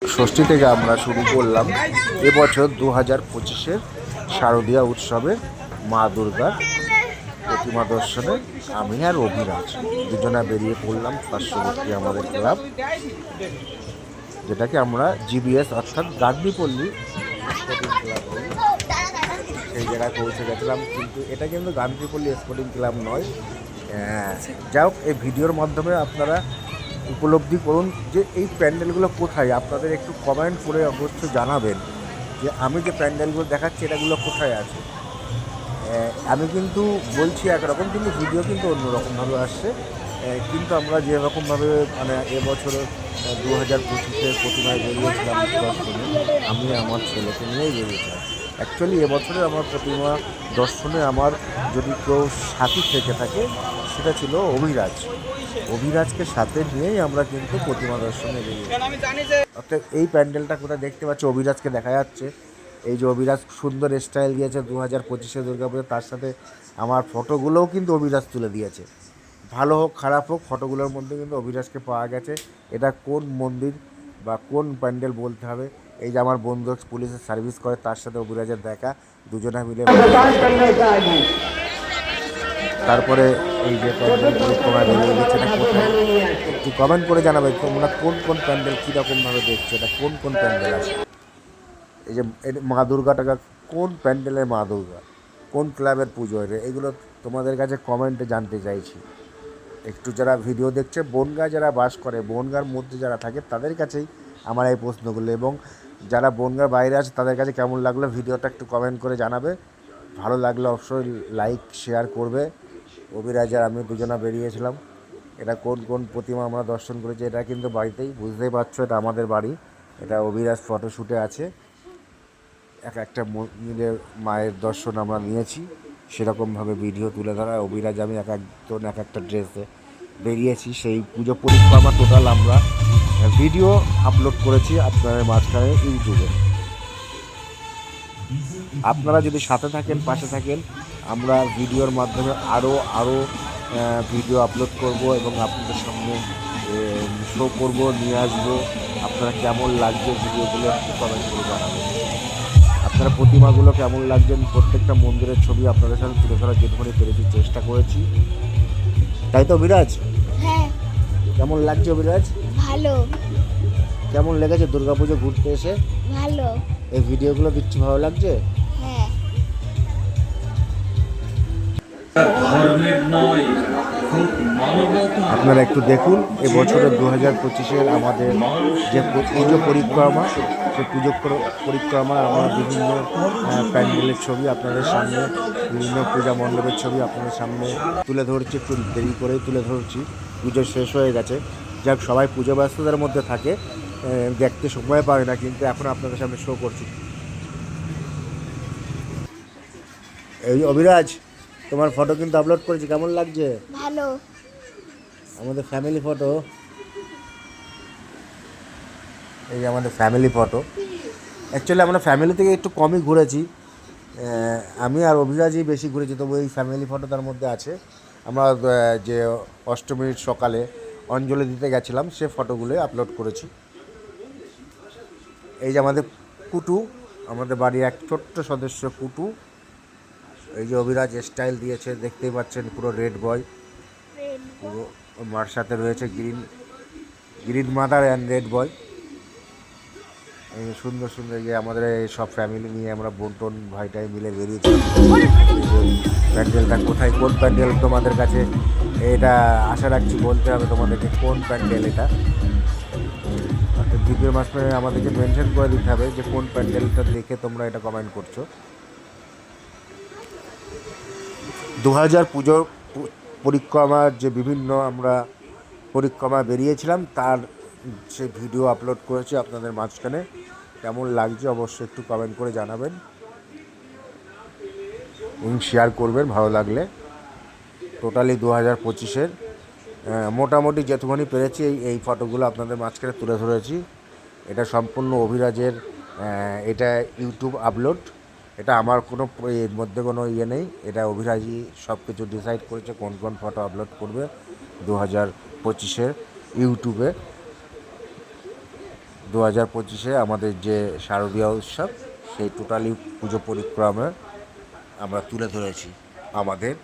ষষ্ঠী থেকে আমরা শুরু করলাম এবছর 2025-এর শারদীয়া উৎসবে মা দুর্গার প্রতিমা দর্শনে। আমি আর অভিরাজ দুজনা বেরিয়ে পড়লাম পার্শ্ববর্তী আমাদের ক্লাব, যেটাকে আমরা জিবিএস অর্থাৎ গান্ধীপল্লী স্পোর্টিং ক্লাব বলি। সেই জায়গায় পৌঁছে গেছিলাম, কিন্তু এটা কিন্তু গান্ধীপল্লী স্পোর্টিং ক্লাব নয়। যাই হোক, এই ভিডিওর মাধ্যমে আপনারা উপলব্ধি করুন যে এই প্যান্ডেলগুলো কোথায়। আপনাদের একটু কমেন্ট করে অবশ্য জানাবেন যে আমি যে প্যান্ডেলগুলো দেখাচ্ছি এটাগুলো কোথায় আছে। আমি কিন্তু বলছি একরকম, কিন্তু ভিডিও কিন্তু অন্যরকমভাবে আসছে। কিন্তু আমরা যেরকমভাবে মানে এবছর 2025-এর প্রতিমায় বেরিয়েছিলাম দর্শনে, আমি আমার ছেলেকে নিয়েই বেরিয়েছিলাম। অ্যাকচুয়ালি এবছরে আমার প্রতিমা দর্শনে আমার যদি কেউ সাথী থেকে থাকে সেটা ছিল অভিরাজকে সাথে নিয়েই আমরা কিন্তু প্রতিমা দর্শনে বেরিয়েছি। অর্থাৎ এই প্যান্ডেলটা কোথায় দেখতে পাচ্ছি, অভিরাজকে দেখা যাচ্ছে। এই যে অভিরাজ সুন্দর স্টাইল দিয়েছে 2025-এ দুর্গাপুজো, তার সাথে আমার ফটোগুলোও কিন্তু অভিরাজ তুলে দিয়েছে। ভালো হোক খারাপ হোক, ফটোগুলোর মধ্যে কিন্তু অভিরাজকে পাওয়া গেছে। এটা কোন মন্দির বা কোন প্যান্ডেল বলতে হবে। এই যে আমার বন্ধু পুলিশের সার্ভিস করে, তার সাথে অভিরাজের দেখা, দুজনে মিলে। তারপরে এই যে প্যান্ডেল পরিক্রমা বেরিয়ে গেছে, এটা কোথায় একটু কমেন্ট করে জানাবে তোমরা কোন কোন প্যান্ডেল কীরকমভাবে দেখছো, এটা কোন কোন প্যান্ডেল আছে। এই যে মা দুর্গাটাকে কোন প্যান্ডেলের মা দুর্গা, কোন ক্লাবের পুজো, এগুলো তোমাদের কাছে কমেন্টে জানতে চাইছি। একটু যারা ভিডিও দেখছে বনগাঁ যারা বাস করে, বনগাঁর মধ্যে যারা থাকে তাদের কাছেই আমার এই প্রশ্নগুলো, এবং যারা বনগাঁর বাইরে আছে তাদের কাছে কেমন লাগলো ভিডিওটা একটু কমেন্ট করে জানাবে। ভালো লাগলে অবশ্যই লাইক শেয়ার করবে। অভিরাজ আর আমি দুজনা বেরিয়েছিলাম। এটা কোন কোন প্রতিমা আমরা দর্শন করেছি, এটা কিন্তু বাড়িতেই বুঝতেই পারছো, এটা আমাদের বাড়ি। এটা অভিরাজ ফটোশ্যুটে আছে। একটা মন্দিরের মায়ের দর্শন আমরা নিয়েছি, সেরকমভাবে ভিডিও তুলে ধরা। অভিরাজ আমি এক একজন এক একটা ড্রেসে বেরিয়েছি। সেই পুজো পরিক্রমা টোটাল আমরা ভিডিও আপলোড করেছি আপনাদের মাঝখানে ইউটিউবে। আপনারা যদি সাথে থাকেন, পাশে থাকেন, আমরা ভিডিওর মাধ্যমে আরও ভিডিও আপলোড করব এবং আপনাদের সামনে শো করব, নিয়ে আসবো। আপনারা কেমন লাগছে ভিডিওগুলো একটু কমেন্ট করে জানাবেন। আপনারা প্রতিমাগুলো কেমন লাগছে, প্রত্যেকটা মন্দিরের ছবি আপনাদের সাথে তুলে ধরার যেটুকুনি পেরেছি চেষ্টা করেছি, তাই তো অভিরাজ? হ্যাঁ। কেমন লাগছে অভিরাজ? ভালো। কেমন লেগেছে দুর্গাপুজো ঘুরতে এসে? ভালো। এই ভিডিওগুলো দিচ্ছি, ভালো লাগছে? হ্যাঁ। আপনারা একটু দেখুন এবছরের 2025-এর আমাদের যে পুজো পরিক্রমা, সেই পুজো পরিক্রমা আমরা বিভিন্ন প্যান্ডেলের ছবি আপনাদের সামনে, বিভিন্ন পূজা মণ্ডপের ছবি আপনাদের সামনে তুলে ধরছি। একটু দেরি করেই তুলে ধরছি, পুজো শেষ হয়ে গেছে। যাক, সবাই পুজো ব্যস্ততার মধ্যে থাকে, দেখতে সময় পায় না, কিন্তু এখন আপনাদের সামনে শো করছি। এই অভিরাজ, তোমার ফটো কিন্তু আপলোড করেছি, কেমন লাগছে? ভালো। আমাদের ফ্যামিলি ফটো, এই আমাদের ফ্যামিলি ফটো। অ্যাকচুয়ালি আমরা ফ্যামিলি থেকে একটু কমই ঘুরেছি, আমি আর অভিরাজই বেশি ঘুরেছি, তবু এই ফ্যামিলি ফটো তার মধ্যে আছে। আমরা যে অষ্টমীর সকালে অঞ্জলি দিতে গেছিলাম সে ফটোগুলো আপলোড করেছি। এই যে আমাদের কুটু, আমাদের বাড়ির এক ছোট্ট সদস্য কুটু। এই যে অভিরাজ স্টাইল দিয়েছে, দেখতেই পাচ্ছেন, পুরো রেড বয়। পুরো মার সাথে রয়েছে গ্রিন মাদার অ্যান্ড রেড বয়। এই সুন্দর সুন্দর যে আমাদের এই সব ফ্যামিলি নিয়ে আমরা বোনটোন ভাইটাই মিলে বেরিয়েছি। প্যান্ডেলটা কোথায়, কোন প্যান্ডেল তোমাদের কাছে, এটা আশা রাখছি বলতে হবে তোমাদেরকে কোন প্যান্ডেল এটা। অর্থাৎ ভিডিওর মাঝখানে আমাদেরকে মেনশন করে দিতে হবে যে কোন প্যান্ডেলটা দেখে তোমরা এটা কমেন্ট করছো। 2000 পুজোর পরিক্রমার যে বিভিন্ন আমরা পরিক্রমা বেরিয়েছিলাম তার সে ভিডিও আপলোড করেছি আপনাদের মাঝখানে। কেমন লাগছে অবশ্যই একটু কমেন্ট করে জানাবেন এবং শেয়ার করবেন ভালো লাগলে। টোটালি 2025-এর মোটামুটি যেটুকুনি পেরেছি এই ফটোগুলো আপনাদের মাঝখানে তুলে ধরেছি। এটা সম্পূর্ণ অভিরাজের, এটা ইউটিউব আপলোড। এটা আমার কোনো এর মধ্যে কোনো ইয়ে নেই, এটা অভিরাজই সব কিছু ডিসাইড করেছে কোন কোন ফটো আপলোড করবে 2025-এর ইউটিউবে। 2025 আমাদের যে শারদীয় উৎসব সেই টোটালি পুজো পরিক্রমা আমরা তুলে ধরেছি আমাদের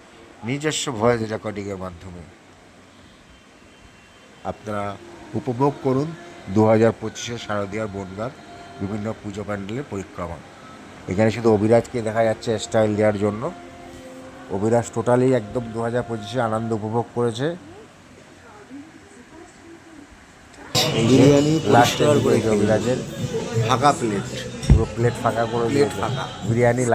নিজস্ব ভয়েস রেকর্ডিংয়ের মাধ্যমে। আপনারা উপভোগ করুন 2025 শারদীয়ার বনগাঁর বিভিন্ন পুজো প্যান্ডেলের পরিক্রমা। এখানে শুধু অভিরাজকে দেখা যাচ্ছে স্টাইল দেওয়ার জন্য। অভিরাজ টোটালি একদম 2025 আনন্দ উপভোগ করেছে। এই যে বিরিয়ানি লাস্টের পরিষ্কার করে দিকে খেয়ে অভিরাজের ফাঁকা প্লেট, পুরো প্লেট ফাঁকা করে প্লেট দিয়েছে ফাঁকা। বিরিয়ানি।